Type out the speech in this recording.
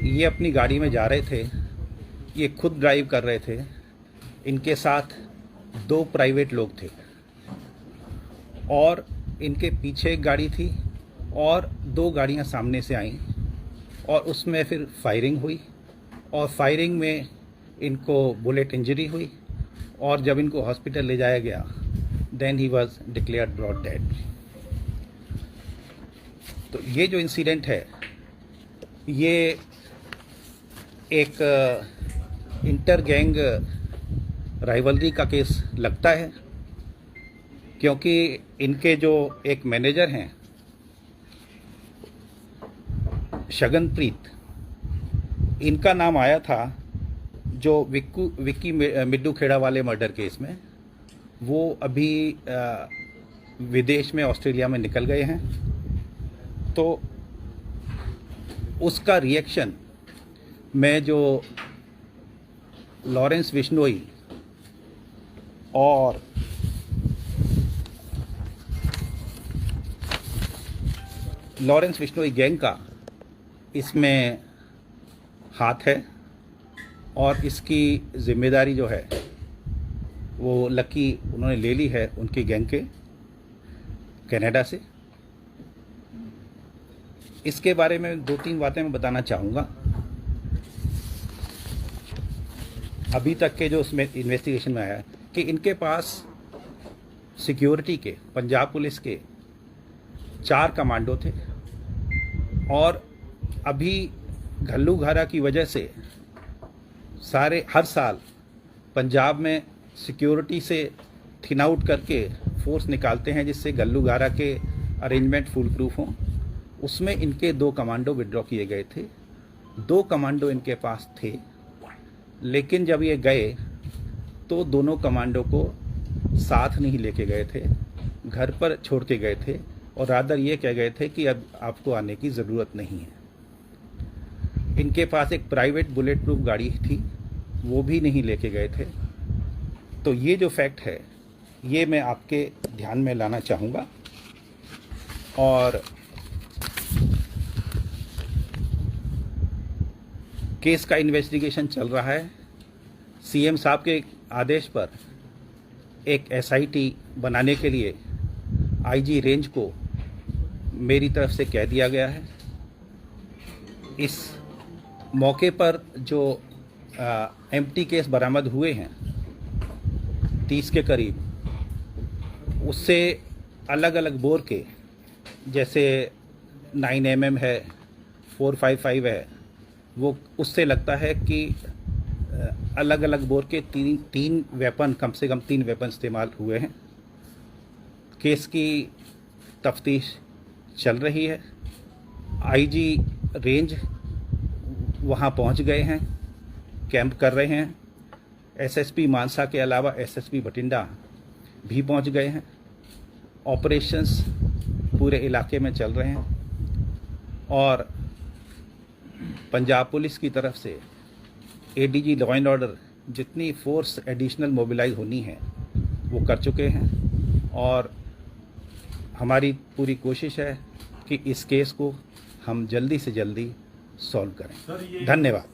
ये अपनी गाड़ी में जा रहे थे, ये खुद ड्राइव कर रहे थे, इनके साथ 2 प्राइवेट लोग थे और इनके पीछे एक गाड़ी थी और 2 गाड़ियां सामने से आईं और उसमें फिर फायरिंग हुई और फायरिंग में इनको बुलेट इंजरी हुई और जब इनको हॉस्पिटल ले जाया गया then he was declared brought dead. तो ये जो इंसिडेंट है ये एक इंटर गैंग राइवलरी का केस लगता है, क्योंकि इनके जो एक मैनेजर हैं शगनप्रीत, इनका नाम आया था जो विक्की मिड्डू खेड़ा वाले मर्डर केस में। वो अभी विदेश में ऑस्ट्रेलिया में निकल गए हैं, तो उसका रिएक्शन मैं जो लॉरेंस बिश्नोई और लॉरेंस बिश्नोई गैंग का इसमें हाथ है और इसकी जिम्मेदारी जो है वो लकी उन्होंने ले ली है उनकी गैंग के कनाडा से। इसके बारे में 2-3 बातें मैं बताना चाहूँगा। अभी तक के जो उसमें इन्वेस्टिगेशन में आया है कि इनके पास सिक्योरिटी के पंजाब पुलिस के 4 कमांडो थे और अभी घल्लूघारा की वजह से हर साल पंजाब में सिक्योरिटी से थिन आउट करके फोर्स निकालते हैं जिससे घल्लूघारा के अरेंजमेंट फुल प्रूफ हों। उसमें इनके 2 कमांडो विड्रॉ किए गए थे। 2 कमांडो इनके पास थे, लेकिन जब ये गए तो दोनों कमांडो को साथ नहीं लेके गए थे, घर पर छोड़ के गए थे और रादर ये कह गए थे कि अब आपको आने की ज़रूरत नहीं है। इनके पास एक प्राइवेट बुलेट प्रूफ गाड़ी थी, वो भी नहीं लेके गए थे। तो ये जो फैक्ट है ये मैं आपके ध्यान में लाना चाहूँगा। और केस का इन्वेस्टिगेशन चल रहा है। सीएम साहब के आदेश पर एक एसआईटी बनाने के लिए आईजी रेंज को मेरी तरफ से कह दिया गया है। इस मौके पर जो एम्प्टी केस बरामद हुए हैं 30 के करीब, उससे अलग अलग बोर के, जैसे 9mm है, 455 है, वो उससे लगता है कि अलग अलग बोर के 3 वेपन, कम से कम 3 वेपन इस्तेमाल हुए हैं। केस की तफ्तीश चल रही है। आईजी रेंज वहाँ पहुँच गए हैं, कैंप कर रहे हैं। एसएसपी मानसा के अलावा एसएसपी बठिंडा भी पहुँच गए हैं। ऑपरेशंस पूरे इलाके में चल रहे हैं और पंजाब पुलिस की तरफ से एडीजी लॉ एंड ऑर्डर जितनी फोर्स एडिशनल मोबिलाइज होनी है वो कर चुके हैं और हमारी पूरी कोशिश है कि इस केस को हम जल्दी से जल्दी सॉल्व करें। धन्यवाद।